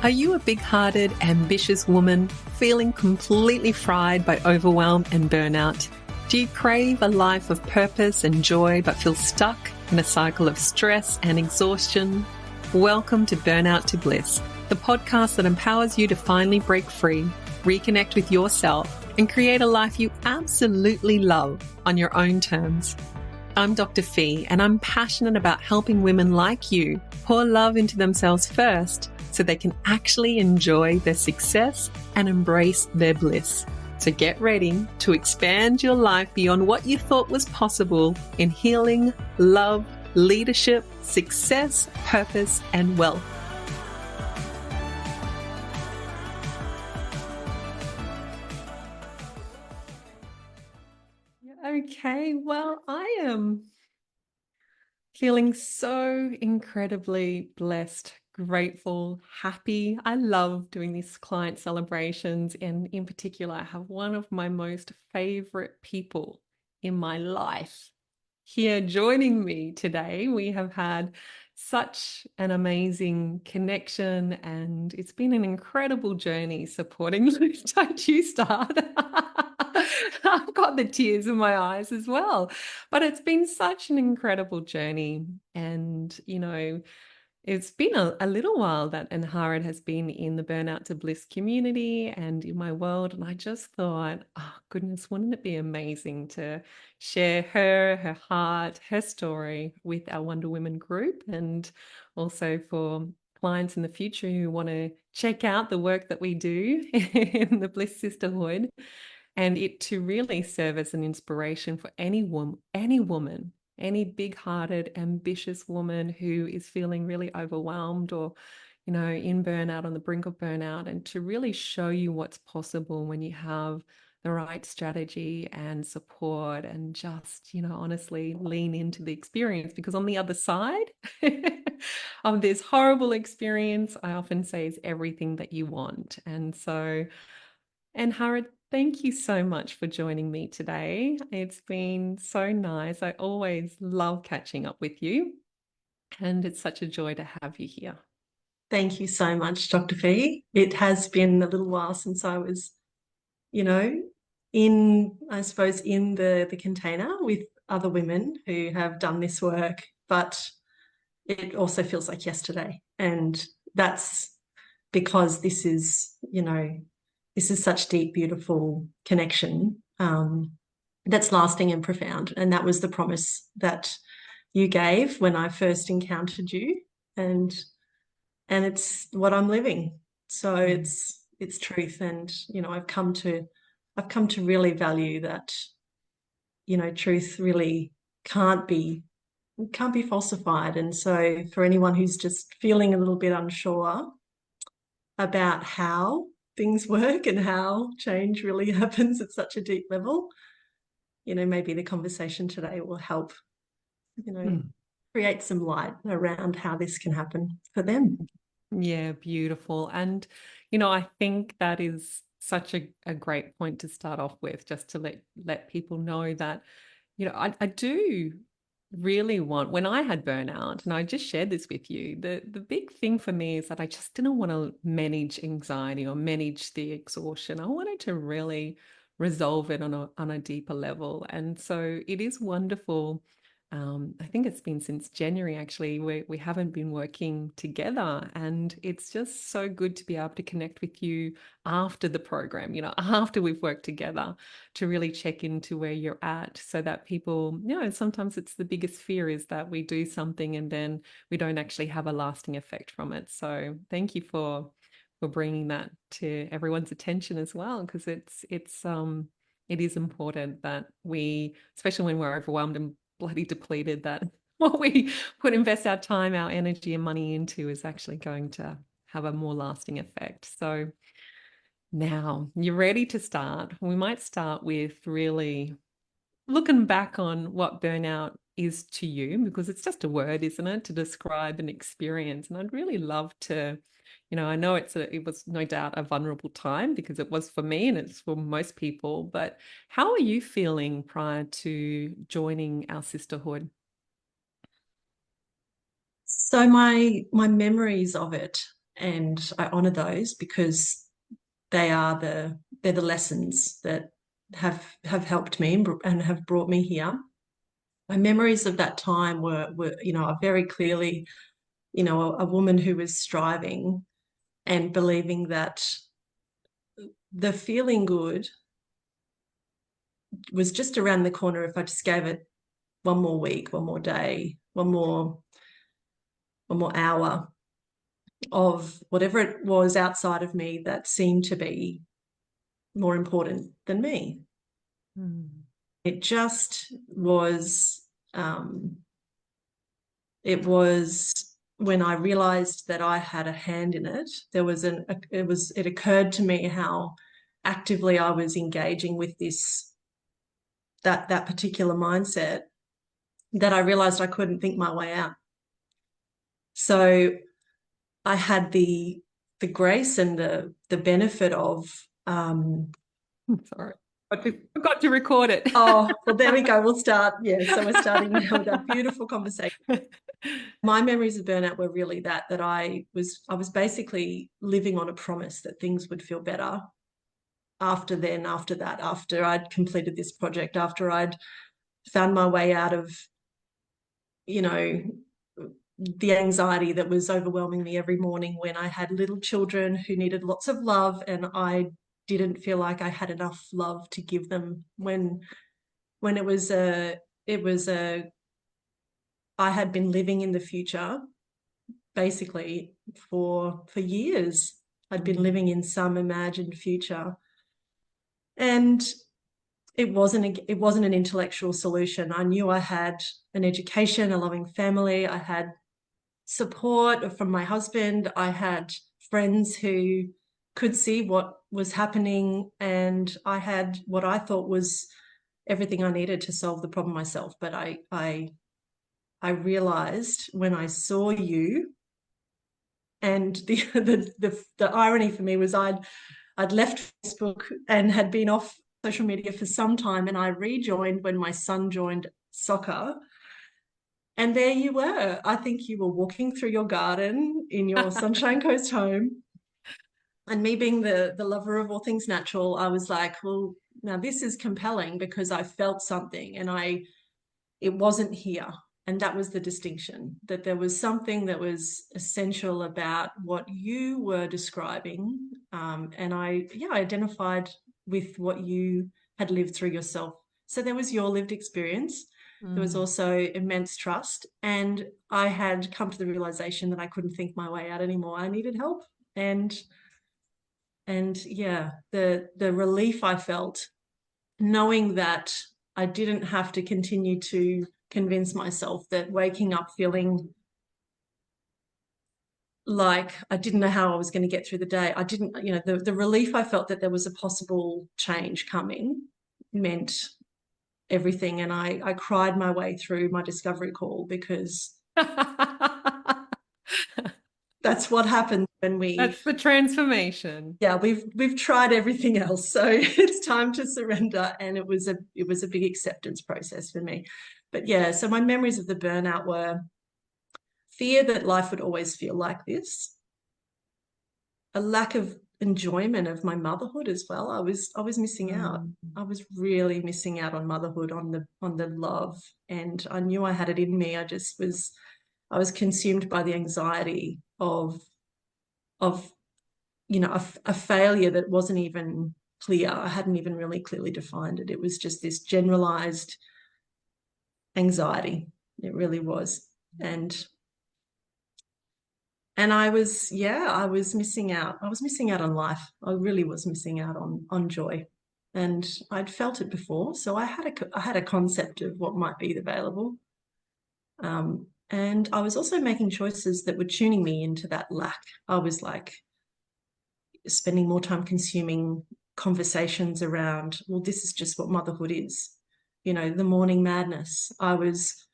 Are you a big-hearted, ambitious woman feeling completely fried by overwhelm and burnout? Do you crave a life of purpose and joy but feel stuck in a cycle of stress and exhaustion? Welcome to Burnout to Bliss, the podcast that empowers you to finally break free, reconnect with yourself, and create a life you absolutely love on your own terms. I'm Dr. Fee, and I'm passionate about helping women like you pour love into themselves first so they can actually enjoy their success and embrace their bliss. So get ready to expand your life beyond what you thought was possible in healing, love, leadership, success, purpose, and wealth. Okay, well, I am feeling so incredibly blessed, grateful, happy. I love doing these client celebrations, and in particular, I have one of my most favorite people in my life here joining me today. We have had such an amazing connection, and it's been an incredible journey supporting Luke. Don't you start? I've got the tears in my eyes as well. But it's been such an incredible journey. And, it's been a little while that Angharad has been in the Burnout to Bliss community and in my world. And I just thought, oh, goodness, wouldn't it be amazing to share her heart, her story with our Wonder Women group, and also for clients in the future who want to check out the work that we do in the Bliss Sisterhood, and it to really serve as an inspiration for any woman, any big-hearted, ambitious woman who is feeling really overwhelmed or, in burnout, on the brink of burnout, and to really show you what's possible when you have the right strategy and support and just, honestly lean into the experience, because on the other side of this horrible experience, I often say, is everything that you want. And so, and Harad, thank you so much for joining me today. It's been so nice. I always love catching up with you, and it's such a joy to have you here. Thank you so much, Dr. Fee. It has been a little while since I was, I suppose, in the container with other women who have done this work, but it also feels like yesterday. And that's because this is such deep, beautiful connection that's lasting and profound. And that was the promise that you gave when I first encountered you. And it's what I'm living. So it's truth. And, I've come to really value that, truth really can't be falsified. And so for anyone who's just feeling a little bit unsure about how things work and how change really happens at such a deep level, maybe the conversation today will help, create some light around how this can happen for them. Yeah, beautiful. And, I think that is such a great point to start off with, just to let people know that, I do really want, when I had burnout, and I just shared this with you, the big thing for me is that I just didn't want to manage anxiety or manage the exhaustion. I wanted to really resolve it on a deeper level. And so it is wonderful. I think it's been since January, actually, we haven't been working together, and it's just so good to be able to connect with you after the program, after we've worked together, to really check into where you're at, so that people, sometimes it's the biggest fear is that we do something and then we don't actually have a lasting effect from it. So thank you for bringing that to everyone's attention as well, because it is important that we, especially when we're overwhelmed and bloody depleted, that what we invest our time, our energy and money into is actually going to have a more lasting effect. So now you're ready to start. We might start with really looking back on what burnout is to you, because it's just a word, isn't it, to describe an experience. And I'd really love to, I know it was no doubt a vulnerable time, because it was for me and it's for most people, but how are you feeling prior to joining our sisterhood? So my memories of it and I honor those because they're the lessons that have helped me and have brought me here. My memories of that time were are very clearly, a woman who was striving and believing that the feeling good was just around the corner if I just gave it one more week, one more day, one more hour of whatever it was outside of me that seemed to be more important than me. It just was, it was when I realized that I had a hand in it, it occurred to me how actively I was engaging with that particular mindset, that I realized I couldn't think my way out. So I had the grace and the benefit of sorry, I forgot to record it. oh, well, there we go. We'll start. Yeah, so we're starting now with a beautiful conversation. My memories of burnout were really that I was basically living on a promise that things would feel better after that, after I'd completed this project, after I'd found my way out of, the anxiety that was overwhelming me every morning when I had little children who needed lots of love and I didn't feel like I had enough love to give them when I had been living in the future basically for years. I'd been living in some imagined future, and it wasn't an intellectual solution. I knew I had an education, a loving family, I had support from my husband, I had friends who could see what was happening, and I had what I thought was everything I needed to solve the problem myself. But I realized when I saw you, and the irony for me was I'd left Facebook and had been off social media for some time, and I rejoined when my son joined soccer. And there you were. I think you were walking through your garden in your Sunshine Coast home. And me being the lover of all things natural, I was like, well, now this is compelling because I felt something and it wasn't here. And that was the distinction, that there was something that was essential about what you were describing. And I identified with what you had lived through yourself. So there was your lived experience. There was also immense trust. And I had come to the realization that I couldn't think my way out anymore. I needed help. And yeah, the relief I felt knowing that I didn't have to continue to convince myself that waking up feeling like I didn't know how I was going to get through the day. I didn't, the relief I felt that there was a possible change coming meant everything. And I cried my way through my discovery call because that's what happens when That's the transformation. yeah, we've tried everything else. So it's time to surrender. And it was a big acceptance process for me. But yeah, so my memories of the burnout were fear that life would always feel like this, a lack of enjoyment of my motherhood as well. I was missing out. I was really missing out on motherhood, on the love, and I knew I had it in me. I was consumed by the anxiety of a failure that wasn't even clear. I hadn't even really clearly defined it. It was just this generalized anxiety. It really was. And I was missing out. I was missing out on life. I really was missing out on joy. And I'd felt it before. So I had a concept of what might be available. And I was also making choices that were tuning me into that lack. I was like spending more time consuming conversations around, well, this is just what motherhood is. The morning madness. I was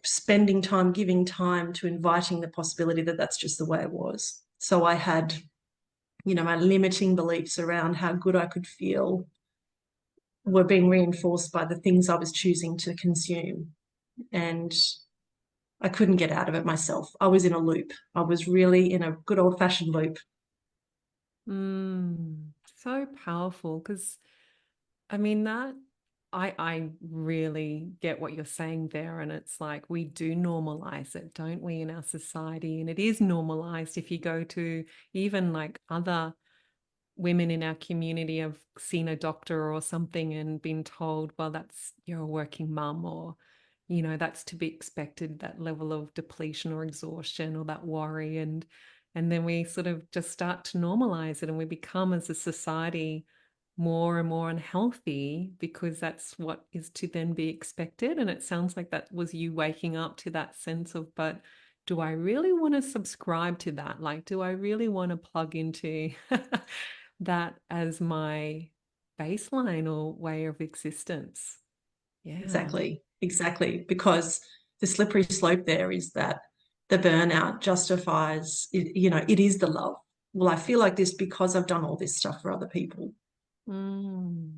spending time, giving time to inviting the possibility that that's just the way it was. So I had, my limiting beliefs around how good I could feel were being reinforced by the things I was choosing to consume. And I couldn't get out of it myself. I was in a loop. I was really in a good old-fashioned loop. So powerful because I mean that I really get what you're saying there. And it's like we do normalize it, don't we, in our society? And it is normalized if you go to even like other women in our community have seen a doctor or something and been told, well, that's you're a working mum, or, that's to be expected, that level of depletion or exhaustion or that worry. And then we sort of just start to normalize it and we become as a society more and more unhealthy because that's what is to then be expected. And it sounds like that was you waking up to that sense of, but do I really want to subscribe to that? Like, do I really want to plug into that as my baseline or way of existence? Yeah. Exactly, exactly. Because the slippery slope there is that the burnout justifies, it is the love. Well, I feel like this because I've done all this stuff for other people. Mm.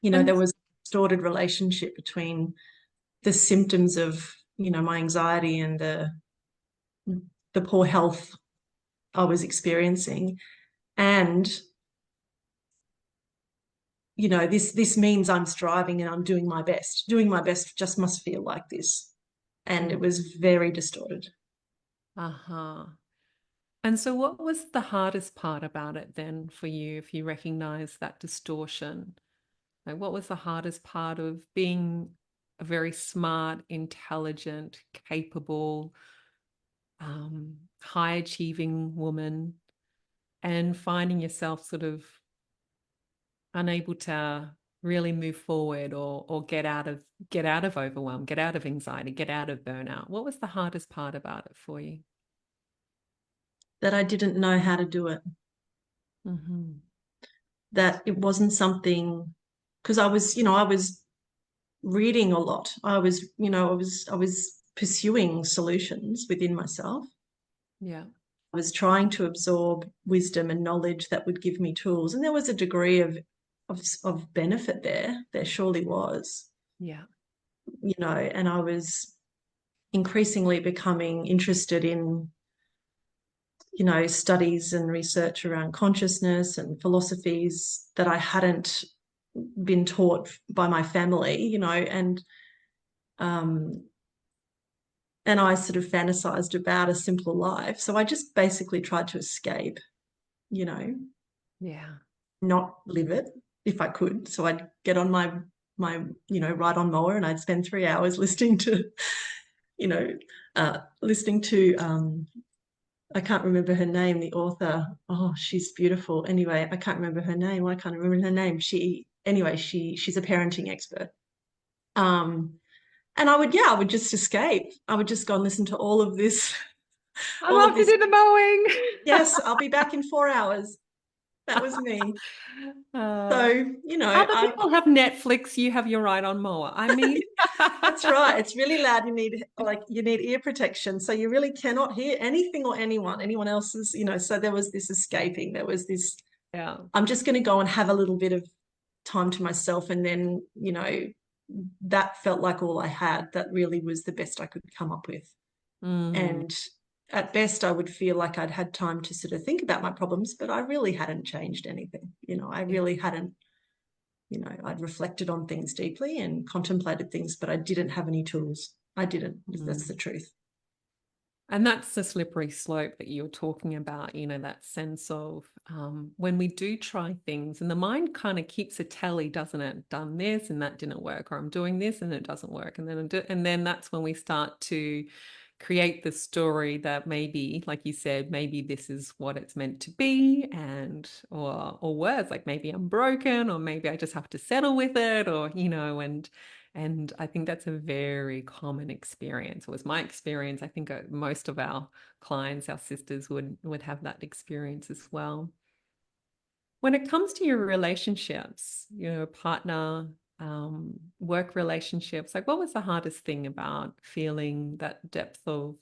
There And was a distorted relationship between the symptoms of, my anxiety and the poor health I was experiencing. And, this means I'm striving and I'm doing my best. Doing my best just must feel like this. And it was very distorted. uh-huh. And so what was the hardest part about it then for you if you recognize that distortion? Like what was the hardest part of being a very smart, intelligent, capable, high achieving woman and finding yourself sort of unable to really move forward or get out of overwhelm, get out of anxiety, get out of burnout? What was the hardest part about it for you? That I didn't know how to do it, Mm-hmm. that it wasn't something because I was reading a lot. I was pursuing solutions within myself. Yeah. I was trying to absorb wisdom and knowledge that would give me tools. And there was a degree of benefit there. There surely was, Yeah. and I was increasingly becoming interested in studies and research around consciousness and philosophies that I hadn't been taught by my family, um, and I sort of fantasized about a simpler life. So I just basically tried to escape, you know, Yeah. not live it if I could. So I'd get on my ride on mower and I'd spend 3 hours listening to, you know, listening to I can't remember her name, the author. Oh, she's beautiful. Anyway, I can't remember her name. Why can't I remember her name? She's a parenting expert. Um, and I would just escape. I would just go and listen to all of this, I'm all of off to this. do the mowing. Yes, I'll be back in 4 hours. That was me. Uh, So, other people have Netflix, you have your ride on mower. I mean, that's right. It's really loud. You need ear protection. So you really cannot hear anything or anyone else's, so there was this escaping. There was this, yeah. I'm just going to go and have a little bit of time to myself. And then, that felt like all I had. That really was the best I could come up with. Mm, And at best, I would feel like I'd had time to sort of think about my problems, but I really hadn't changed anything. I yeah. really hadn't, I'd reflected on things deeply and contemplated things, but I didn't have any tools. I didn't. That's the Mm. truth. And that's the slippery slope that you're talking about, that sense of when we do try things and the mind kind of keeps a tally, doesn't it? Done this and that didn't work, or I'm doing this and it doesn't work. And then that's when we start to create the story that maybe, like you said, maybe this is what it's meant to be, or worse, like maybe I'm broken, or maybe I just have to settle with it, or and I think that's a very common experience. It was my experience. I think most of our clients, our sisters, would have that experience as well. When it comes to your relationships, partner, work relationships, like what was the hardest thing about feeling that depth of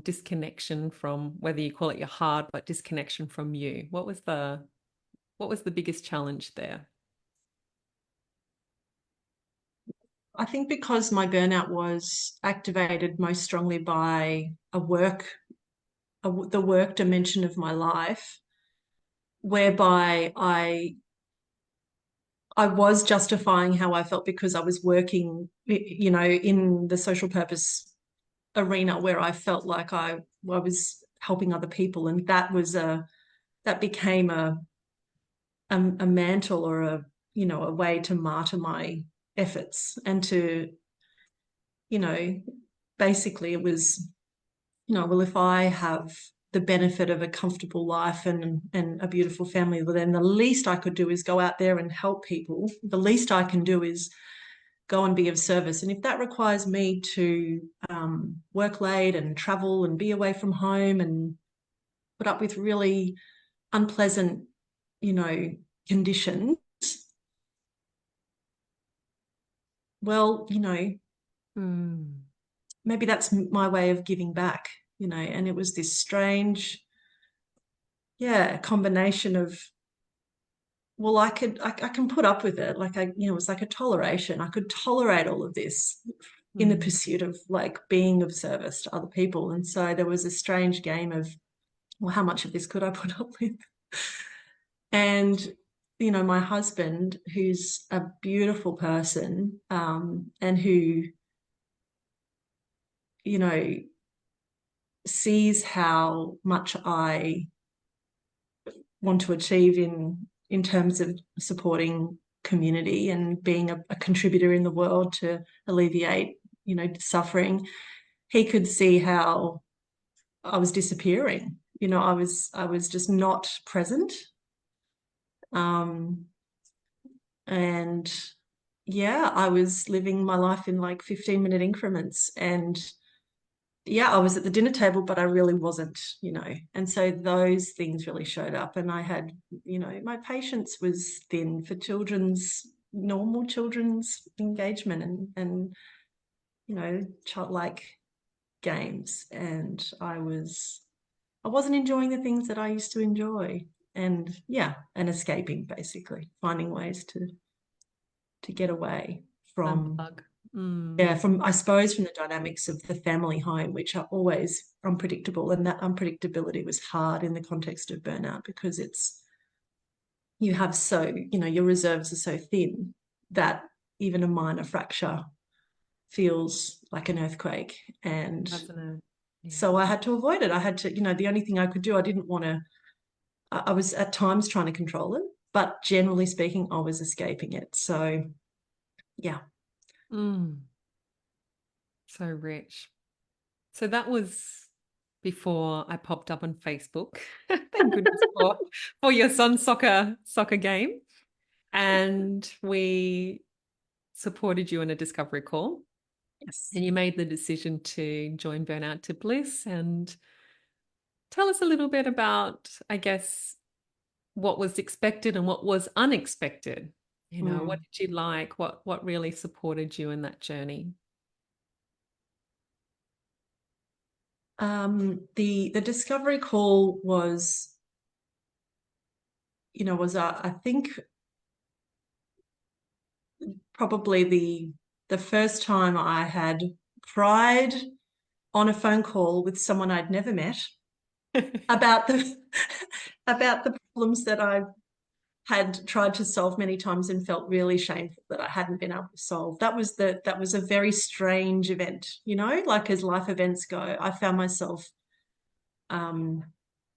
disconnection from, whether you call it your heart, but disconnection from you? What was the biggest challenge there? I think because my burnout was activated most strongly by the work dimension of my life, whereby I was justifying how I felt because I was working, in the social purpose arena where I felt like I was helping other people, and that became a mantle or a way to martyr my efforts and to, you know, basically it was, well, if I have the benefit of a comfortable life and a beautiful family, well, then the least I could do is go out there and help people. The least I can do is go and be of service. And if that requires me to work late and travel and be away from home and put up with really unpleasant, conditions, well, Mm. maybe that's my way of giving back, and it was this strange, yeah, combination of, well, I can put up with it. Like it was like a toleration. I could tolerate all of this in the Mm. pursuit of like being of service to other people. And so there was a strange game of, well, how much of this could I put up with? And, my husband, who's a beautiful person, and who, you know, sees how much I want to achieve in terms of supporting community and being a contributor in the world to alleviate, suffering. He could see how I was disappearing. I was just not present. Um, and yeah, I was living my life in like 15-minute increments. And yeah, I was at the dinner table, but I really wasn't. And so those things really showed up. And I had, my patience was thin for normal children's engagement and childlike games. And I wasn't enjoying the things that I used to enjoy. And yeah, and escaping, basically, finding ways to get away from, Unplug. Mm. yeah, I suppose, from the dynamics of the family home, which are always unpredictable. And that unpredictability was hard in the context of burnout because you have your reserves are so thin that even a minor fracture feels like an earthquake. And Doesn't it? Yeah. so I had to avoid it. I had to, the only thing I could do, I didn't want to, I was at times trying to control it, but generally speaking, I was escaping it. So yeah. Mm. So rich. So that was before I popped up on Facebook. Thank goodness for your son's soccer game. And we supported you in a discovery call. Yes. And you made the decision to join Burnout to Bliss. And tell us a little bit about, I guess, what was expected and what was unexpected. What Mm. did you like? What really supported you in that journey? The discovery call I think probably the first time I had cried on a phone call with someone I'd never met about the about the problems that I had tried to solve many times and felt really shameful that I hadn't been able to solve. That was a very strange event, like as life events go. I found myself, um,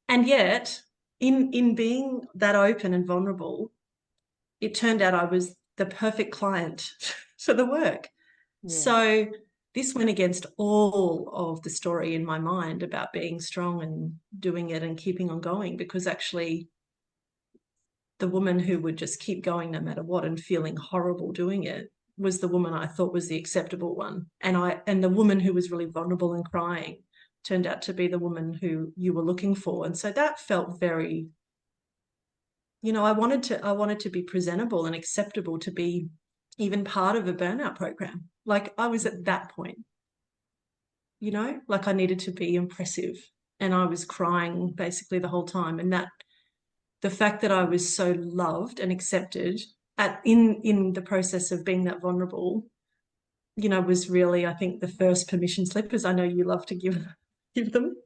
and yet in being that open and vulnerable, it turned out I was the perfect client for the work. Yeah. So this went against all of the story in my mind about being strong and doing it and keeping on going, because actually the woman who would just keep going no matter what and feeling horrible doing it was the woman I thought was the acceptable one. And the woman who was really vulnerable and crying turned out to be the woman who you were looking for. And so that felt very, I wanted to be presentable and acceptable to be even part of a burnout program. Like I was at that point, like I needed to be impressive, and I was crying basically the whole time. And that the fact that I was so loved and accepted in the process of being that vulnerable was really, I think, the first permission slip, as I know you love to give them.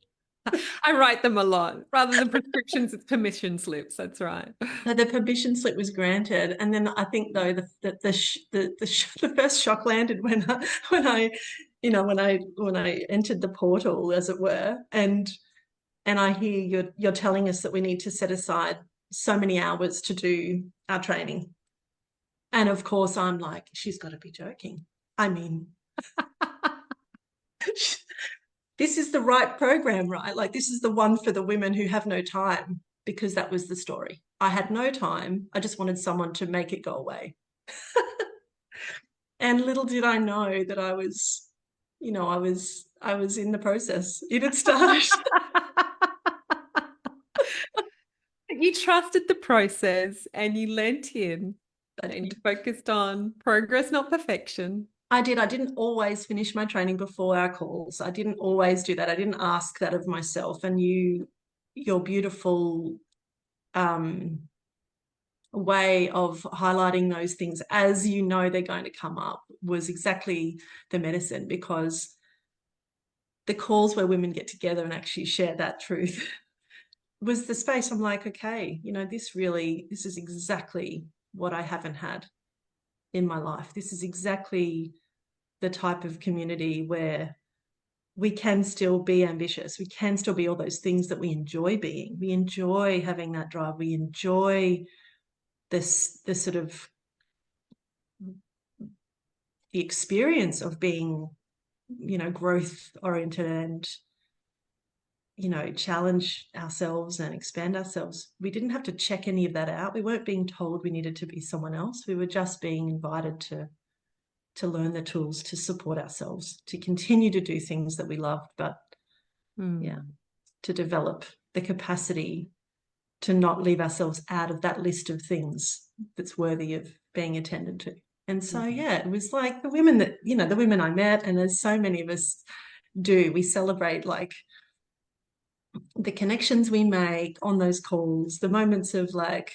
I write them a lot. Rather than prescriptions, it's permission slips. That's right. So the permission slip was granted, and then I think though the first shock landed when I entered the portal, as it were, and I hear you're telling us that we need to set aside so many hours to do our training, and of course I'm like, she's got to be joking. I mean, this is the right program, right? Like, this is the one for the women who have no time, because that was the story. I had no time. I just wanted someone to make it go away. And little did I know that I was in the process. It had started. You trusted the process and you leant in and you focused on progress, not perfection. I did. I didn't always finish my training before our calls. I didn't always do that. I didn't ask that of myself. And your beautiful way of highlighting those things as you know they're going to come up was exactly the medicine, because the calls where women get together and actually share that truth was the space I'm like, okay, this is exactly what I haven't had in my life. This is exactly the type of community where we can still be ambitious. We can still be all those things that we enjoy being. We enjoy having that drive. We enjoy this sort of the experience of being, growth oriented and, challenge ourselves and expand ourselves. We didn't have to check any of that out. We weren't being told we needed to be someone else. We were just being invited to learn the tools to support ourselves, to continue to do things that we loved, but to develop the capacity to not leave ourselves out of that list of things that's worthy of being attended to. And so, it was like the women the women I met, and as so many of us do, we celebrate like the connections we make on those calls, the moments of like,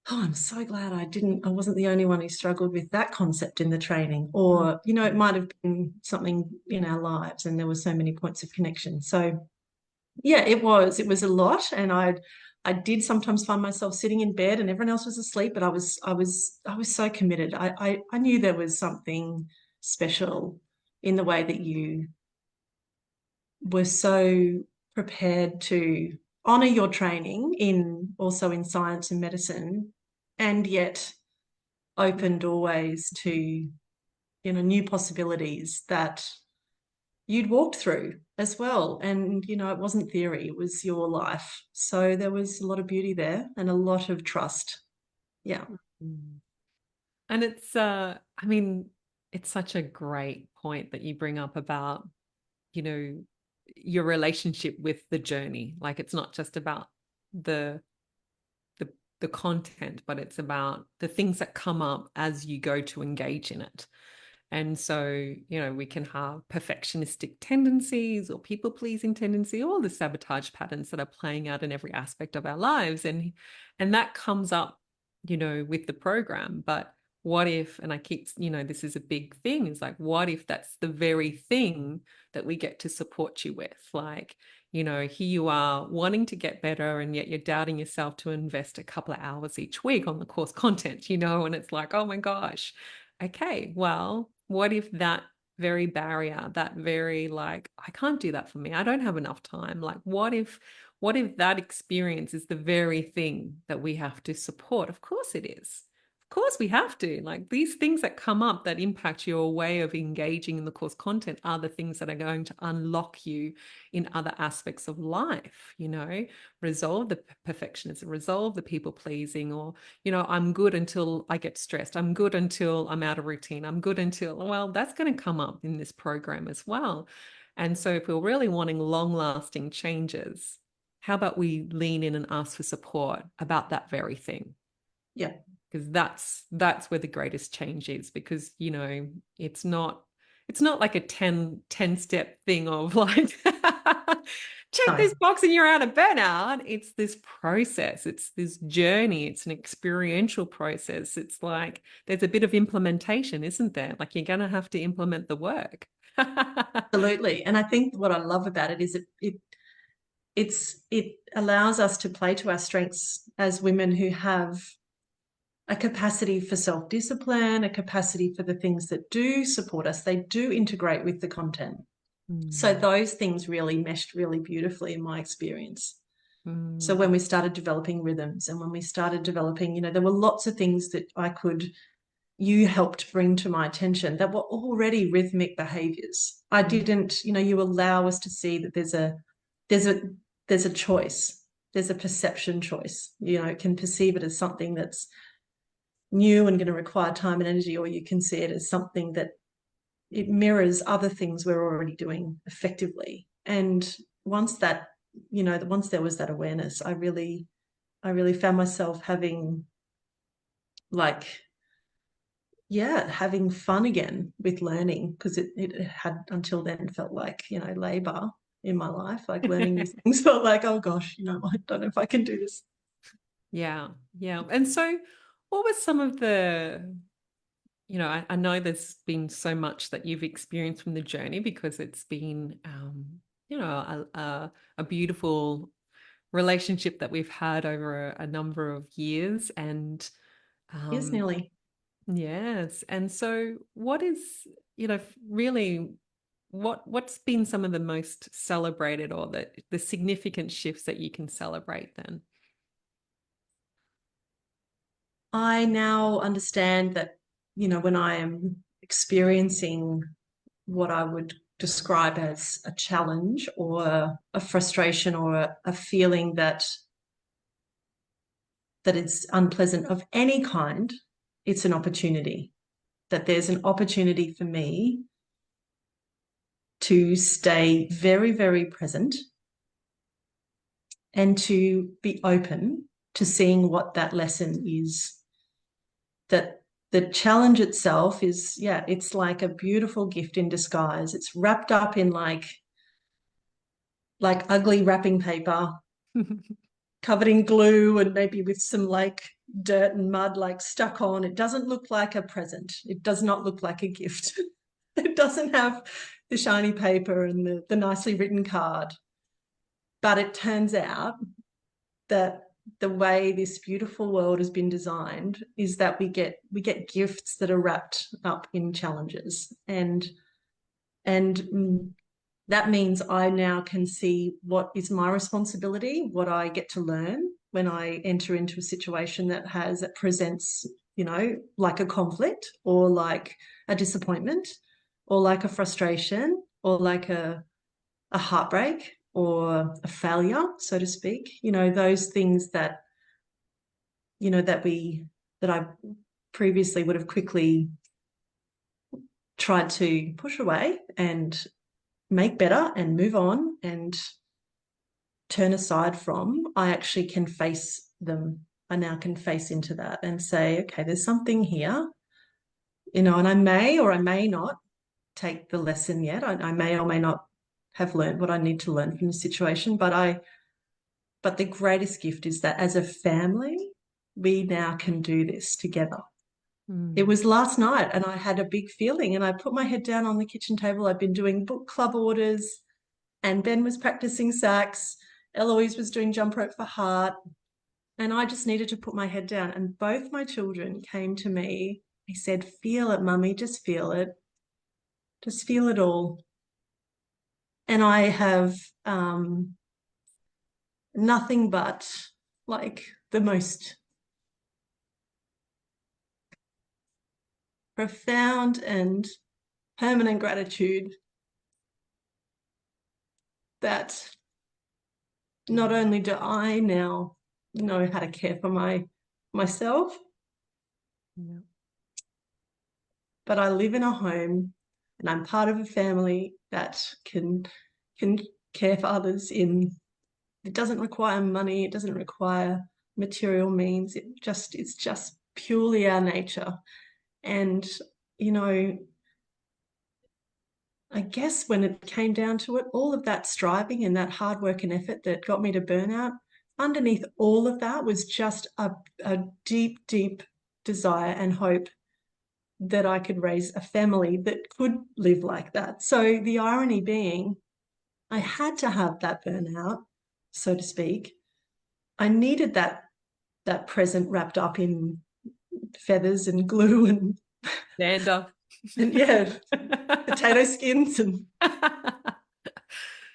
oh, I'm so glad I wasn't the only one who struggled with that concept in the training. Or, it might have been something in our lives and there were so many points of connection. So yeah, it was a lot. And I did sometimes find myself sitting in bed and everyone else was asleep, but I was so committed. I knew there was something special in the way that you were so prepared to honor your training also in science and medicine, and yet open doorways to new possibilities that you'd walked through as well. And it wasn't theory, it was your life. So there was a lot of beauty there and a lot of trust. Yeah. And it's I mean, it's such a great point that you bring up about, your relationship with the journey. Like, it's not just about the the content, but it's about the things that come up as you go to engage in it. And so, we can have perfectionistic tendencies or people-pleasing tendency, all the sabotage patterns that are playing out in every aspect of our lives. And that comes up, with the program. But what if, and I keep, this is a big thing, is like, what if that's the very thing that we get to support you with? Like, here you are wanting to get better, and yet you're doubting yourself to invest a couple of hours each week on the course content, and it's like, oh my gosh. Okay, well, what if that very barrier, that very like, I can't do that for me, I don't have enough time. Like, what if that experience is the very thing that we have to support? Of course it is. Of course we have to. Like, these things that come up that impact your way of engaging in the course content are the things that are going to unlock you in other aspects of life, resolve the perfectionism, resolve the people pleasing, or, I'm good until I get stressed. I'm good until I'm out of routine. I'm good until, well, that's going to come up in this program as well. And so if we're really wanting long lasting changes, how about we lean in and ask for support about that very thing? Yeah. Because that's where the greatest change is, because it's not like a 10 step thing of like Check No, this box and you're out of burnout. It's this process, it's this journey, it's an experiential process. It's like there's a bit of implementation, isn't there? Like you're going to have to implement the work. absolutely. And I think what I love about it is it allows us to play to our strengths as women who have a capacity for self-discipline, a capacity for the things that do support us. They do integrate with the content. So Mm, those things really meshed really beautifully in my experience. So when mm, we started developing rhythms and when we started developing, there were lots of things that you helped bring to my attention that were already rhythmic behaviors. I mm. didn't, you allow us to see that there's a there's a choice. There's a perception choice. It can perceive it as something that's new and going to require time and energy, or you can see it as something that it mirrors other things we're already doing effectively. And once that, once there was that awareness, I really found myself having like, yeah, having fun again with learning, because it had until then felt like, labor in my life, like learning new things felt like, oh gosh, I don't know if I can do this. Yeah, yeah. And so, what was some of the, I know there's been so much that you've experienced from the journey because it's been, a beautiful relationship that we've had over a number of years. And Yes, um, nearly. yes. And so, what is, really, what's been some of the most celebrated or the significant shifts that you can celebrate then? I now understand that, when I am experiencing what I would describe as a challenge or a frustration or a feeling that it's unpleasant of any kind, it's an opportunity. That there's an opportunity for me to stay very, very present and to be open to seeing what that lesson is. That the challenge itself is, yeah, it's like a beautiful gift in disguise. It's wrapped up in like ugly wrapping paper, covered in glue and maybe with some like dirt and mud like stuck on. It doesn't look like a present. It does not look like a gift. It doesn't have the shiny paper and the nicely written card. But it turns out that the way this beautiful world has been designed is that we get gifts that are wrapped up in challenges. And that means I now can see what is my responsibility, what I get to learn when I enter into a situation that presents, like a conflict or like a disappointment or like a frustration or like a heartbreak or a failure, so to speak. Those things that I previously would have quickly tried to push away and make better and move on and turn aside from, I actually can face them. I now can face into that and say, okay, there's something here, and I may or I may not take the lesson yet. I may or may not have learned what I need to learn from the situation, but the greatest gift is that as a family, we now can do this together. It Mm. was last night and I had a big feeling and I put my head down on the kitchen table. I've been doing book club orders and Ben was practicing sax. Eloise was doing jump rope for heart. And I just needed to put my head down. And both my children came to me. They said, feel it, mummy, just feel it. Just feel it all. And I have nothing but like the most profound and permanent gratitude that not only do I now know how to care for myself, Yeah. but I live in a home and I'm part of a family that can care for others in it doesn't require money, it doesn't require material means. It's just purely our nature. And, you know, I guess when it came down to it, all of that striving and that hard work and effort that got me to burnout, underneath all of that was just a deep, deep desire and hope that I could raise a family that could live like that. So the irony being, I had to have that burnout, so to speak. I needed that present wrapped up in feathers and glue Dander. and yeah, potato skins, and so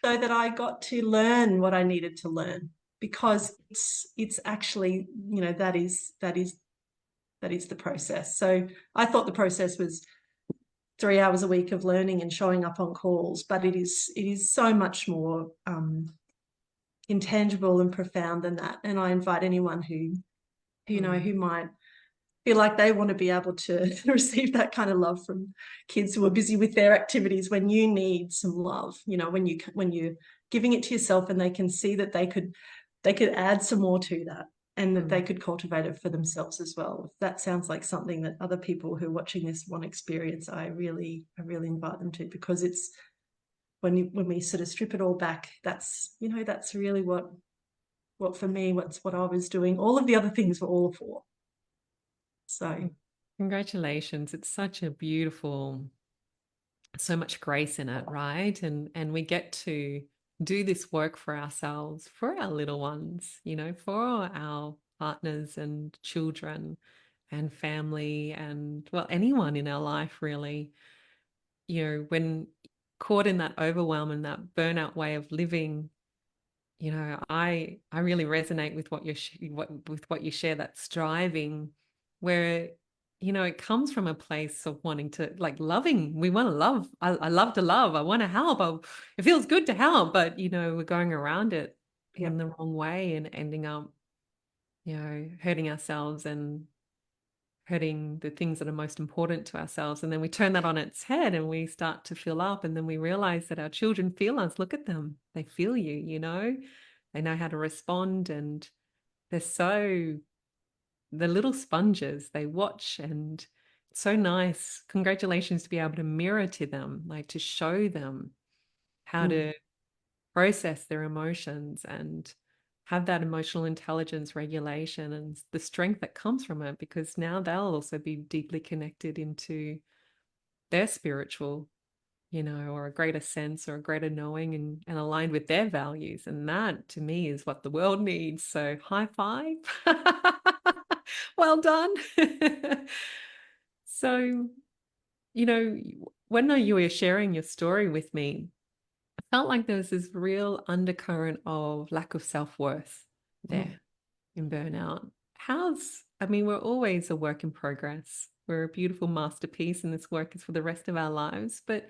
that I got to learn what I needed to learn, because it's actually, that is the process. So I thought the process was 3 hours a week of learning and showing up on calls, but it is so much more intangible and profound than that. And I invite anyone who might feel like they want to be able to receive that kind of love from kids who are busy with their activities, when you need some love, when you're giving it to yourself, and they can see that they could add some more to that, and that they could cultivate it for themselves as well. If that sounds like something that other people who are watching this want to experience, I really invite them to, because it's when we sort of strip it all back, that's really what for me, what I was doing. All of the other things were all for. So Congratulations. It's such a beautiful, so much grace in it, right? And we get to do this work for ourselves, for our little ones, for our partners and children and family and, well, anyone in our life really. When caught in that overwhelm and that burnout way of living, I really resonate with what you share, that striving, where it comes from a place of wanting to, like, loving. We want to love. I love to love. I want to help. It feels good to help, but we're going around it yeah. in the wrong way and ending up hurting ourselves and hurting the things that are most important to ourselves. And then we turn that on its head and we start to fill up, and then we realize that our children feel us. Look at them. They feel you. They know how to respond, and they're little sponges. They watch, and it's so nice. Congratulations to be able to mirror to them, like to show them how to process their emotions and have that emotional intelligence regulation and the strength that comes from it, because now they'll also be deeply connected into their spiritual, or a greater sense or a greater knowing, and aligned with their values. And that to me is what the world needs. So high five. Well done. So, when you were sharing your story with me, felt like there was this real undercurrent of lack of self-worth there in burnout. We're always a work in progress. We're a beautiful masterpiece, and this work is for the rest of our lives. But,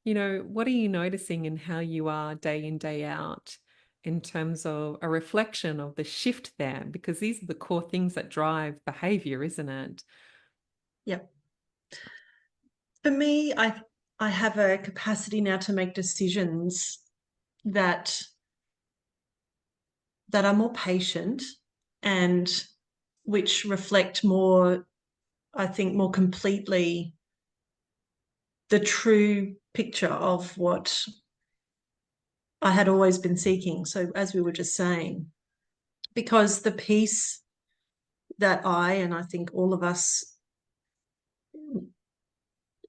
what are you noticing in how you are day in, day out, in terms of a reflection of the shift there? Because these are the core things that drive behavior, isn't it? Yep. For me, I have a capacity now to make decisions that are more patient, and which reflect more, I think, more completely the true picture of what I had always been seeking. So as we were just saying, because the peace that and I think all of us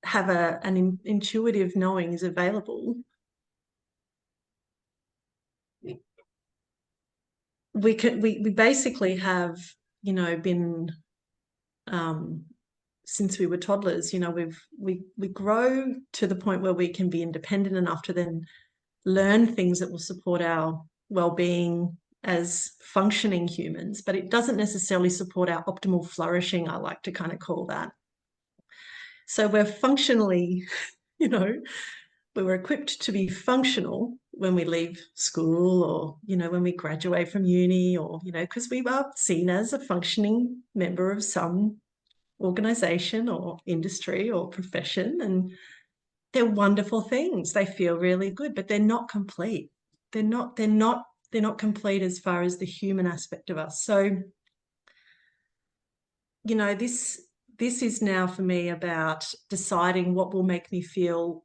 have an intuitive knowing is available, we basically have, been, since we were toddlers, we grow to the point where we can be independent enough to then learn things that will support our well-being as functioning humans, but it doesn't necessarily support our optimal flourishing, I like to kind of call that. So we're functionally, we were equipped to be functional when we leave school, or, when we graduate from uni, or, because we are seen as a functioning member of some organization or industry or profession. And they're wonderful things. They feel really good, but they're not complete. They're not complete as far as the human aspect of us. So, this is now for me about deciding what will make me feel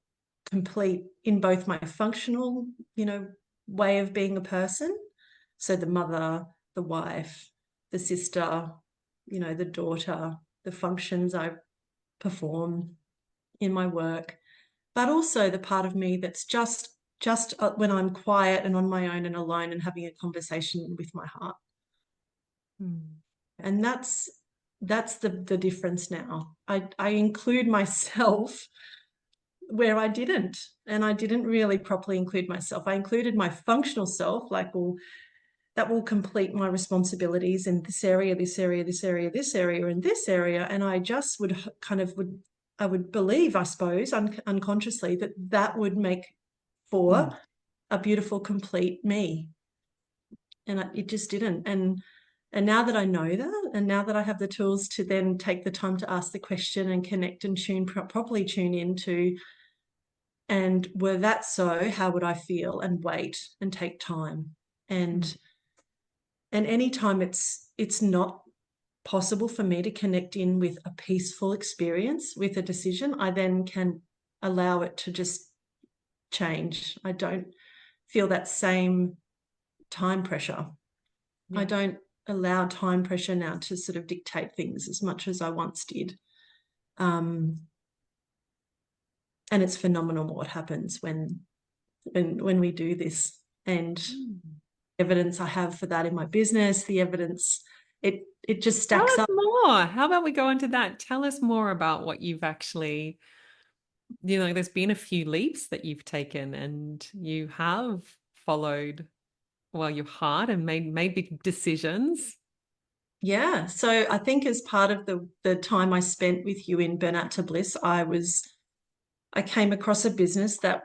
complete in both my functional, way of being a person. So the mother, the wife, the sister, the daughter, the functions I perform in my work, but also the part of me that's just when I'm quiet and on my own and alone and having a conversation with my heart. And that's the difference now. I include myself where I didn't, and I didn't really properly include myself. I included my functional self, like, well, that will complete my responsibilities in this area, this area, this area, this area, and this area. And I just I would believe, I suppose, unconsciously, that would make for a beautiful, complete me. And it just didn't. And now that I know that, and now that I have the tools to then take the time to ask the question and connect and properly tune into, and were that so, how would I feel? And wait and take time. And anytime it's not possible for me to connect in with a peaceful experience with a decision, I then can allow it to just change. I don't feel that same time pressure. Yeah. I don't allow time pressure now to sort of dictate things as much as I once did. And it's phenomenal what happens when we do this. And evidence I have for that in my business, the evidence, it just stacks up. Tell us more. How about we go into that? Tell us more about what you've actually, there's been a few leaps that you've taken, and you have followed, well, your heart, and made big decisions. Yeah. So I think as part of the time I spent with you in Burnout to Bliss, I came across a business that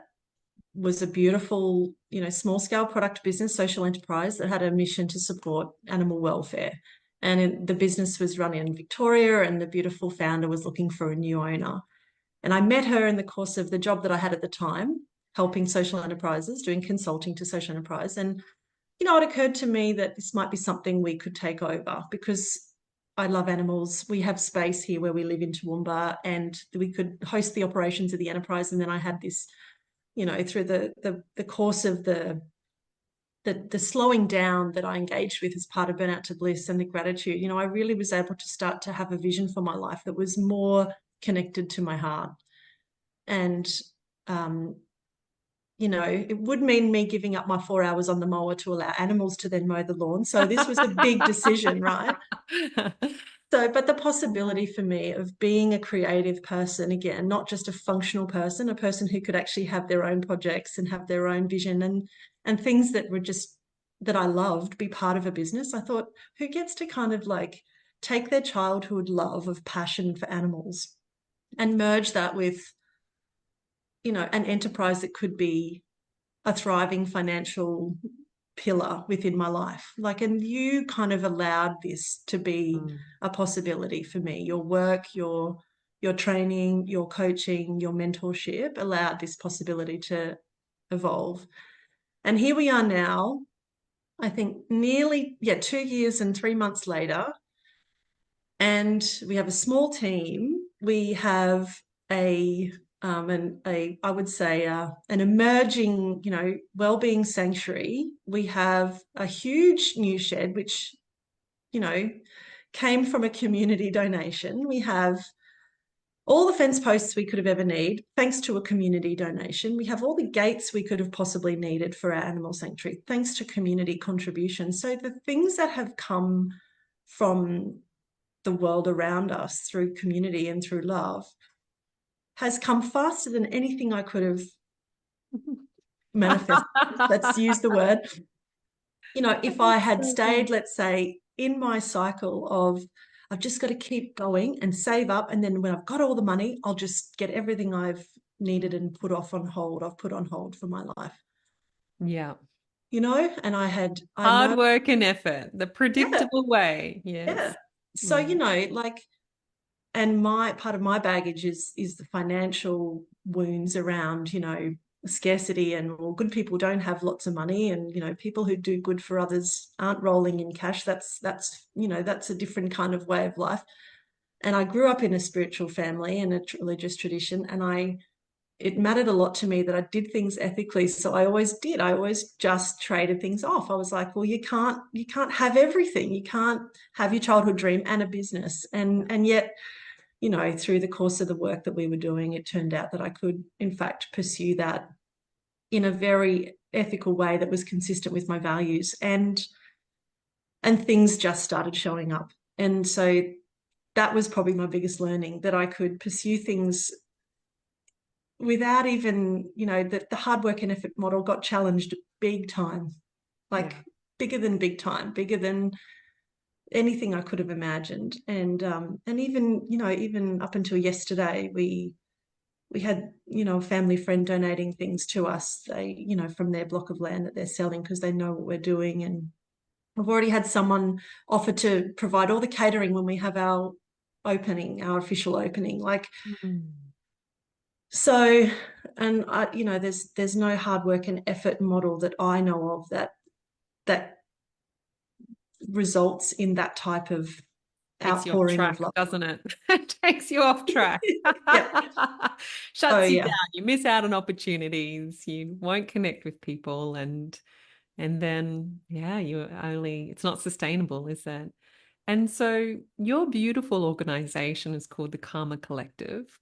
was a beautiful, small scale product business, social enterprise that had a mission to support animal welfare. And the business was run in Victoria, and the beautiful founder was looking for a new owner. And I met her in the course of the job that I had at the time, helping social enterprises, doing consulting to social enterprise. And, it occurred to me that this might be something we could take over, because I love animals. We have space here where we live in Toowoomba, and we could host the operations of the enterprise. And then I had this, through the course of the slowing down that I engaged with as part of Burnout to Bliss and the gratitude, I really was able to start to have a vision for my life that was more connected to my heart. And, it would mean me giving up my 4 hours on the mower to allow animals to then mow the lawn. So this was a big decision, right? But the possibility for me of being a creative person, again, not just a functional person, a person who could actually have their own projects and have their own vision and things that were just, that I loved, be part of a business. I thought, who gets to kind of like take their childhood love of passion for animals and merge that with, an enterprise that could be a thriving financial pillar within my life. And you kind of allowed this to be a possibility for me. Your work, your training, your coaching, your mentorship allowed this possibility to evolve. And here we are now, I think nearly 2 years and 3 months later, and we have a small team. We have I would say an emerging, wellbeing sanctuary. We have a huge new shed, which, came from a community donation. We have all the fence posts we could have ever need, thanks to a community donation. We have all the gates we could have possibly needed for our animal sanctuary, thanks to community contribution. So the things that have come from the world around us through community and through love has come faster than anything I could have manifested. Let's use the word. If I had stayed, let's say, in my cycle of, I've just got to keep going and save up, and then when I've got all the money, I'll just get everything I've needed and put on hold for my life. Yeah. And hard work and effort, the predictable way. Yes. Yeah. So, and part of my baggage is the financial wounds around, scarcity, and good people don't have lots of money, and people who do good for others aren't rolling in cash. That's a different kind of way of life. And I grew up in a spiritual family and a religious tradition, and I it mattered a lot to me that I did things ethically. So I always did. I always just traded things off. I was like, well, you can't have everything. You can't have your childhood dream and a business. And yet, through the course of the work that we were doing, it turned out that I could, in fact, pursue that in a very ethical way that was consistent with my values. And things just started showing up. And so that was probably my biggest learning, that I could pursue things without even, the hard work and effort model got challenged big time, like bigger than big time, bigger than anything I could have imagined. And even up until yesterday, we had, a family friend donating things to us. They, from their block of land that they're selling, because they know what we're doing. And I've already had someone offer to provide all the catering when we have our official opening. Like, so, and there's no hard work and effort model that I know of that results in that type of Takes you off outpouring of track, love. doesn't it? It takes you off track. Yeah. Oh Shuts you yeah. down. You miss out on opportunities. You won't connect with people, and then it's not sustainable, is it? And so your beautiful organization is called the Karma Collective.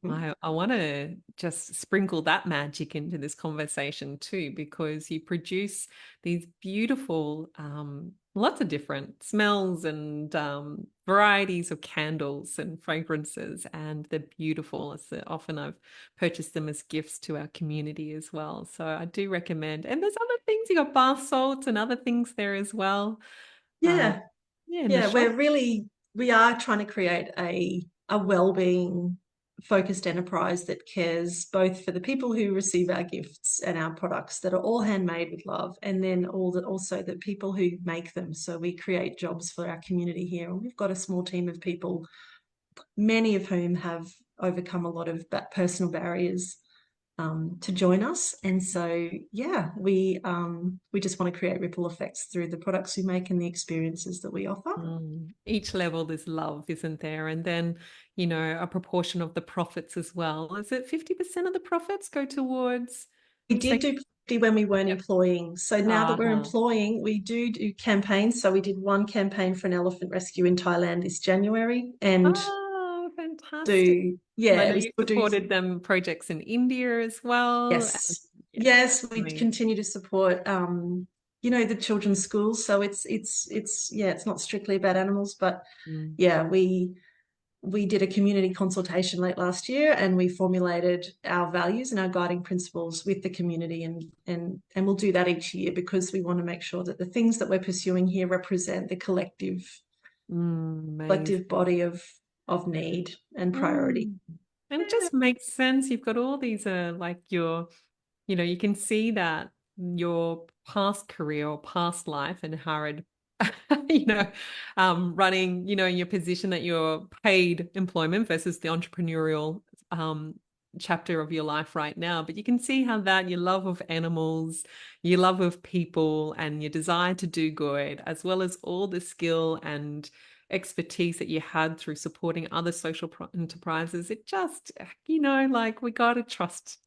I want to just sprinkle that magic into this conversation too, because you produce these beautiful, lots of different smells and varieties of candles and fragrances, and they're beautiful. Often I've purchased them as gifts to our community as well. So I do recommend. And there's other things, you got bath salts and other things there as well. Um, Yeah. yeah, in the Yeah. shop. We are trying to create a well-being focused enterprise that cares both for the people who receive our gifts and our products that are all handmade with love, and then also the people who make them. So we create jobs for our community here, and we've got a small team of people, many of whom have overcome a lot of personal barriers to join us. And so, yeah, we just want to create ripple effects through the products we make and the experiences that we offer. Each level there's love, isn't there? And then, a proportion of the profits as well. Is it 50% of the profits go towards We did do 50 when we weren't Yep. employing. So now that we're employing, we do campaigns. So we did one campaign for an elephant rescue in Thailand this January, and Fantastic. And I know we you still do. supported them projects in India as well. And Yes, yeah, yes, we amazing. continue to support the children's schools. So it's not strictly about animals, but yeah, we did a community consultation late last year, and we formulated our values and our guiding principles with the community, and we'll do that each year, because we want to make sure that the things that we're pursuing here represent the collective Amazing. body of need and priority. And it just makes sense. You've got all these you can see that your past career or past life and Harrod, running, in your position that you're paid employment versus the entrepreneurial chapter of your life right now. But you can see how that your love of animals, your love of people, and your desire to do good, as well as all the skill and expertise that you had through supporting other social enterprises, it just, like we got to trust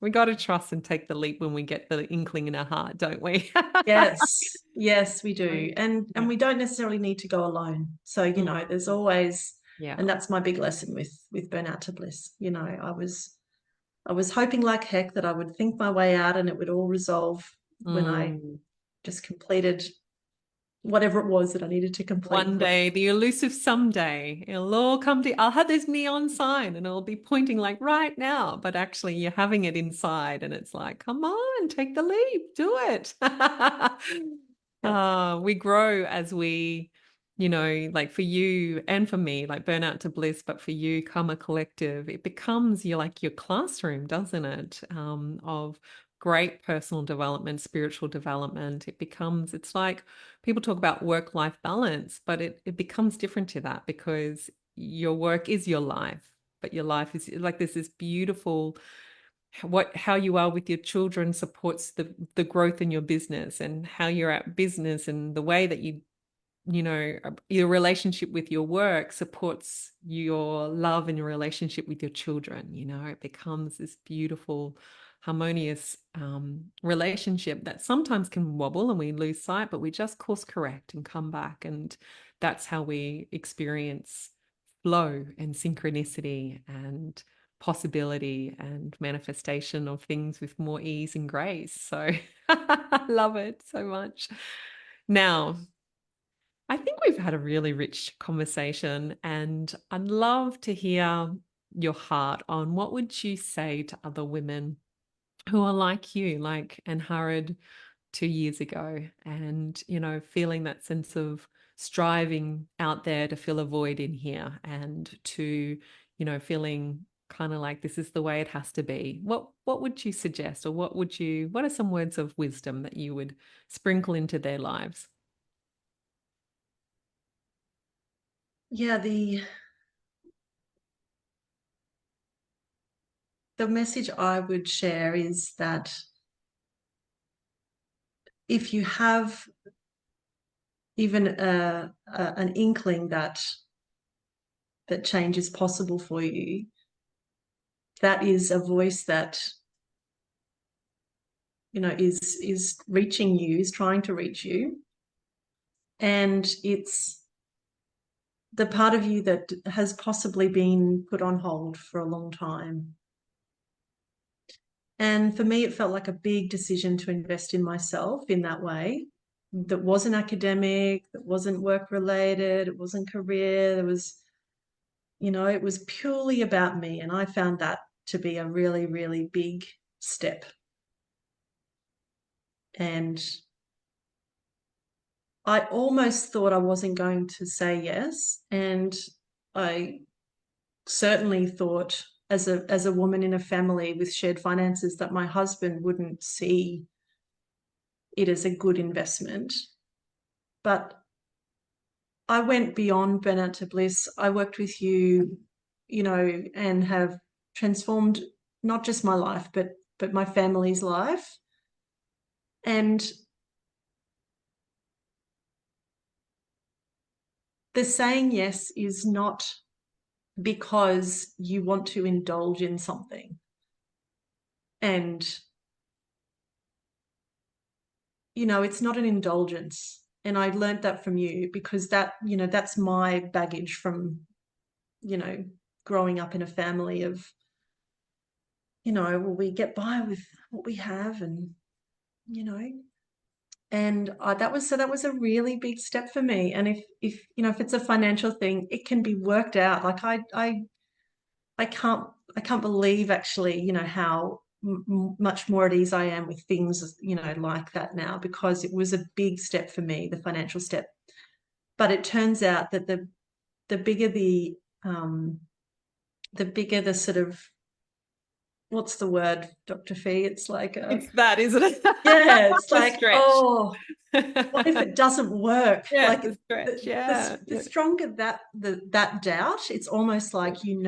and take the leap when we get the inkling in our heart, don't we? Yes, we do. And we don't necessarily need to go alone. So, there's always, and that's my big lesson with Burnout to Bliss. I was hoping like heck that I would think my way out and it would all resolve when I just completed whatever it was that I needed to complete. One day, the elusive someday, it'll all come to, I'll have this neon sign and it'll be pointing like right now, but actually you're having it inside and it's like, come on, take the leap, do it. We grow as we, like for you and for me, like Burnout to Bliss, but for you, Karma Collective, it becomes your classroom, doesn't it? Of great personal development, spiritual development. It's like people talk about work-life balance, but it becomes different to that, because your work is your life, but your life is like there's this beautiful how you are with your children supports the growth in your business, and how you're at business and the way that you your relationship with your work supports your love and your relationship with your children. It becomes this beautiful, harmonious relationship that sometimes can wobble and we lose sight, but we just course correct and come back. And that's how we experience flow and synchronicity and possibility and manifestation of things with more ease and grace. So I love it so much. Now, I think we've had a really rich conversation, and I'd love to hear your heart on what would you say to other women who are like you, like Angharad 2 years ago, and feeling that sense of striving out there to fill a void in here, and to feeling kind of like this is the way it has to be. What would you suggest, or what are some words of wisdom that you would sprinkle into their lives? Yeah, the message I would share is that if you have even an inkling that change is possible for you, that is a voice that is reaching you, is trying to reach you, and it's the part of you that has possibly been put on hold for a long time. And for me, it felt like a big decision to invest in myself in that way. That wasn't academic, that wasn't work related, it wasn't career. There was, it was purely about me. And I found that to be a really, really big step. And I almost thought I wasn't going to say yes. And I certainly thought, as a woman in a family with shared finances, that my husband wouldn't see it as a good investment. But I went beyond Burnout to Bliss. I worked with you, and have transformed not just my life, but my family's life. And the saying yes is not because you want to indulge in something. And, it's not an indulgence. And I learned that from you, because that's my baggage from, growing up in a family of, well, we get by with what we have, and, and that was a really big step for me. And if it's a financial thing, it can be worked out. Like I can't believe actually, how much more at ease I am with things, like that now, because it was a big step for me, the financial step. But it turns out that the bigger the sort of, what's the word, Dr. Fee? It's like It's that, isn't it? yeah, it's The like, stretch. oh, what if it doesn't work? Yeah, Like the stretch. the stronger that doubt, it's almost like you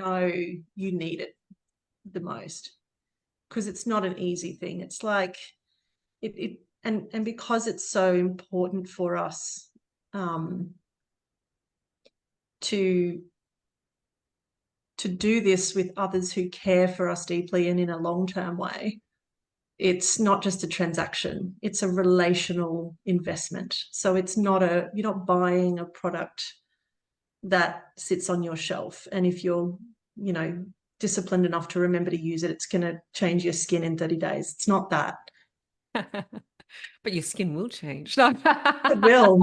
need it the most, because it's not an easy thing. It's like and because it's so important for us to do this with others who care for us deeply and in a long-term way. It's not just a transaction, it's a relational investment. So you're not buying a product that sits on your shelf, and if you're disciplined enough to remember to use it, it's going to change your skin in 30 days. It's not that. But your skin will change. It will.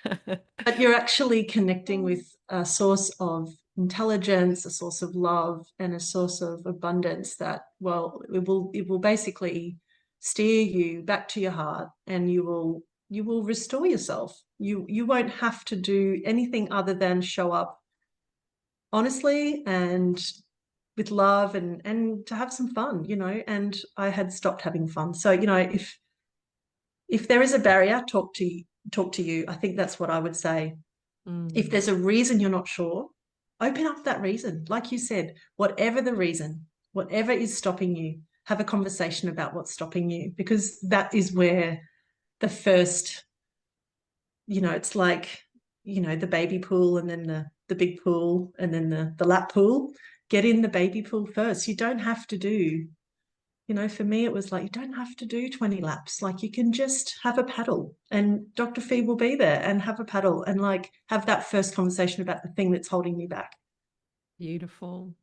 But you're actually connecting with a source of intelligence, a source of love, and a source of abundance that, well, it will basically steer you back to your heart, and you will restore yourself. You won't have to do anything other than show up honestly and with love, and to have some fun, and I had stopped having fun. So, if there is a barrier, talk to you. I think that's what I would say. If there's a reason you're not sure, open up that reason. Like you said, whatever the reason, whatever is stopping you, have a conversation about what's stopping you, because that is where the first it's like, the baby pool and then the big pool and then the lap pool. Get in the baby pool first. You don't have to do, for me, it was like, you don't have to do 20 laps. Like, you can just have a paddle and Dr. Fee will be there and have a paddle and like have that first conversation about the thing that's holding me back. Beautiful.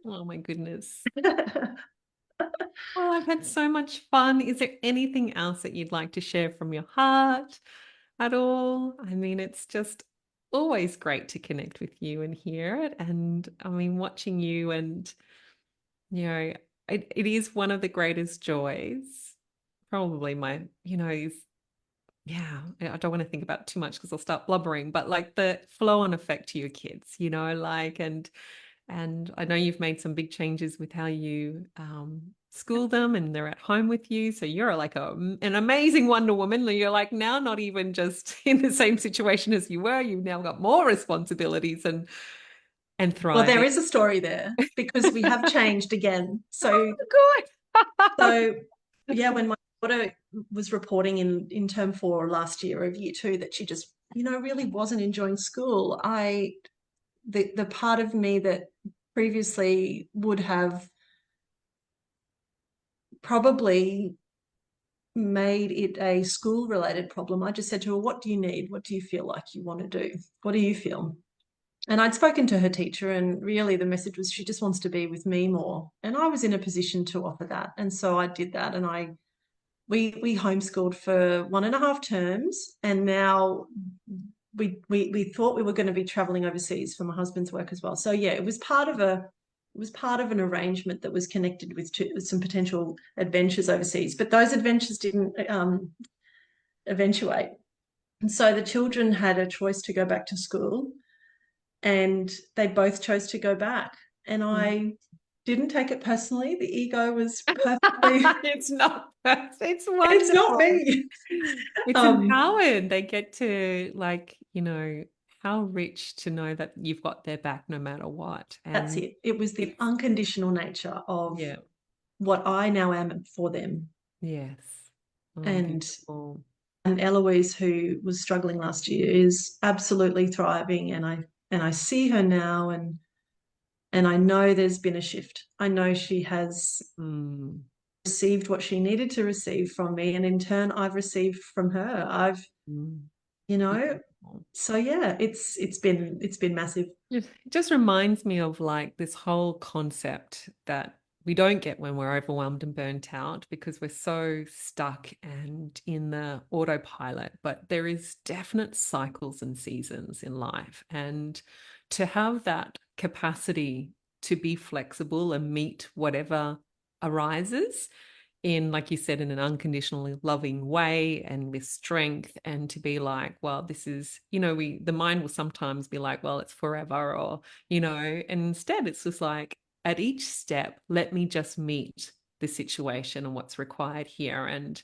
Oh my goodness. Well, I've had so much fun. Is there anything else that you'd like to share from your heart at all? I mean, it's just always great to connect with you and hear it. And I mean, watching you and, you know, it is one of the greatest joys. Probably my, is, yeah, I don't want to think about it too much because I'll start blubbering, but like the flow on effect to your kids, like, and I know you've made some big changes with how you school them and they're at home with you. So you're like an amazing Wonder Woman. You're like now not even just in the same situation as you were. You've now got more responsibilities and Well, there thriving. is a story there because we have changed again. So, Good. so yeah, when my daughter was reporting in term 4 last year of year 2 that she just, really wasn't enjoying school, the part of me that previously would have probably made it a school related problem, I just said to her, what do you need? What do you feel like you want to do? What do you feel? And I'd spoken to her teacher, and really the message was she just wants to be with me more. And I was in a position to offer that. And so I did that. And we homeschooled for 1.5 terms. And now we thought we were going to be traveling overseas for my husband's work as well. So yeah, it was part of an arrangement that was connected with some potential adventures overseas. But those adventures didn't eventuate. And so the children had a choice to go back to school, and they both chose to go back. And I didn't take it personally. The ego was perfectly. It's not. It's It's not wonderful. me. It's empowered. They get to like, how rich to know that you've got their back no matter what. That's And it. It was the it's, unconditional nature of yeah, what I now am for them. yes. Oh, And beautiful. Eloise, who was struggling last year, is absolutely thriving. And I see her now, and I know there's been a shift. I know she has Mm, received what she needed to receive from me, and in turn I've received from her. I've, mm, you know, beautiful. so yeah, it's been massive. It just reminds me of like this whole concept that we don't get when we're overwhelmed and burnt out because we're so stuck and in the autopilot. But there is definite cycles and seasons in life. And to have that capacity to be flexible and meet whatever arises in, like you said, in an unconditionally loving way and with strength, and to be like, well, this is, the mind will sometimes be like, well, it's forever, or, and instead it's just like at each step, let me just meet the situation and what's required here. And,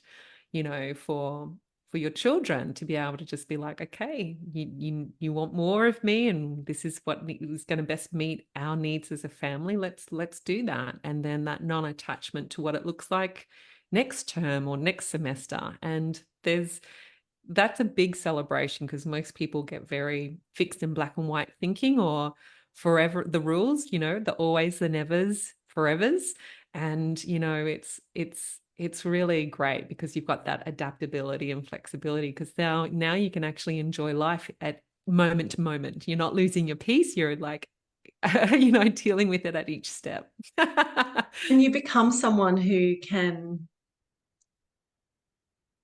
for your children to be able to just be like, okay, you want more of me, and this is what is going to best meet our needs as a family. Let's do that. And then that non-attachment to what it looks like next term or next semester. And that's a big celebration because most people get very fixed in black and white thinking, or forever the rules, the always, the nevers, forevers. And it's really great because you've got that adaptability and flexibility, because now you can actually enjoy life at moment to moment. You're not losing your peace. You're like, dealing with it at each step. And you become someone who can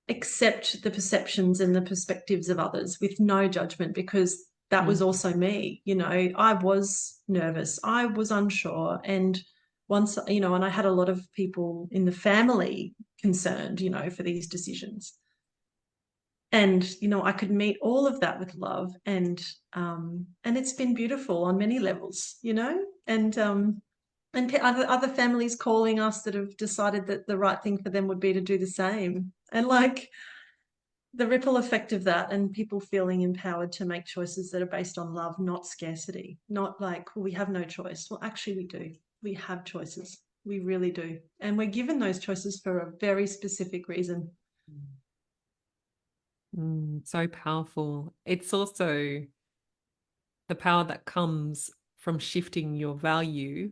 accept the perceptions and the perspectives of others with no judgment, because that was Mm, also me. I was nervous, I was unsure, and once, and I had a lot of people in the family concerned, for these decisions. And I could meet all of that with love, and it's been beautiful on many levels, and other families calling us that have decided that the right thing for them would be to do the same, and like the ripple effect of that, and people feeling empowered to make choices that are based on love, not scarcity, not like, well, we have no choice. Well, actually we do. We have choices. We really do. And we're given those choices for a very specific reason. So powerful. It's also the power that comes from shifting your value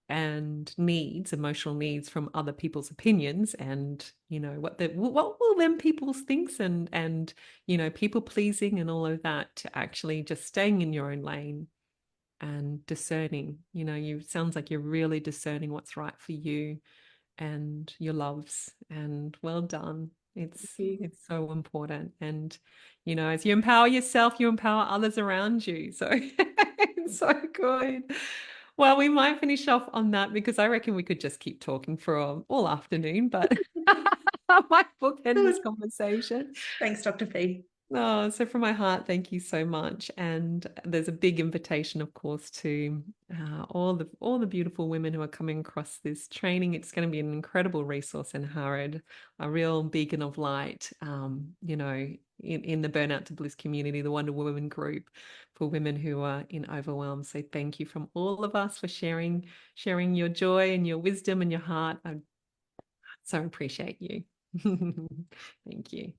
and needs, emotional needs from other people's opinions, and what will them people thinks, and people pleasing and all of that, to actually just staying in your own lane and discerning. You sounds like you're really discerning what's right for you and your loves, and well done. It's so important. And as you empower yourself, you empower others around you. So it's so good. Well, we might finish off on that, because I reckon we could just keep talking for all afternoon, but I might bookend this conversation. Thanks, Dr. P. Oh, so from my heart, thank you so much. And there's a big invitation, of course, to all the beautiful women who are coming across this training. It's going to be an incredible resource in Angharad, a real beacon of light, in the Burnout to Bliss community, the Wonder Woman group for women who are in overwhelm. So thank you from all of us for sharing your joy and your wisdom and your heart. I so appreciate you. Thank you.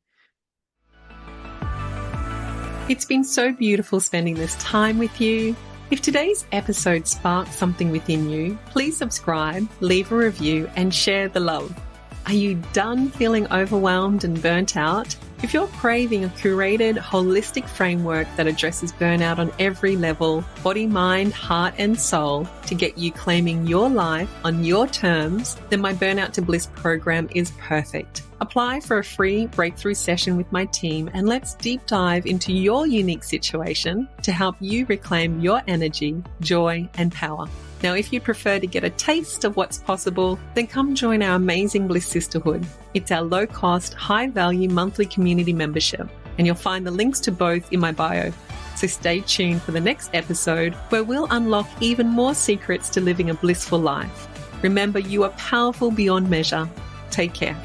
It's been so beautiful spending this time with you. If today's episode sparked something within you, please subscribe, leave a review, and share the love. Are you done feeling overwhelmed and burnt out? If you're craving a curated, holistic framework that addresses burnout on every level, body, mind, heart, and soul, to get you claiming your life on your terms, then my Burnout to Bliss program is perfect. Apply for a free breakthrough session with my team, and let's deep dive into your unique situation to help you reclaim your energy, joy, and power. Now, if you'd prefer to get a taste of what's possible, then come join our amazing Bliss Sisterhood. It's our low-cost, high-value monthly community membership, and you'll find the links to both in my bio. So stay tuned for the next episode, where we'll unlock even more secrets to living a blissful life. Remember, you are powerful beyond measure. Take care.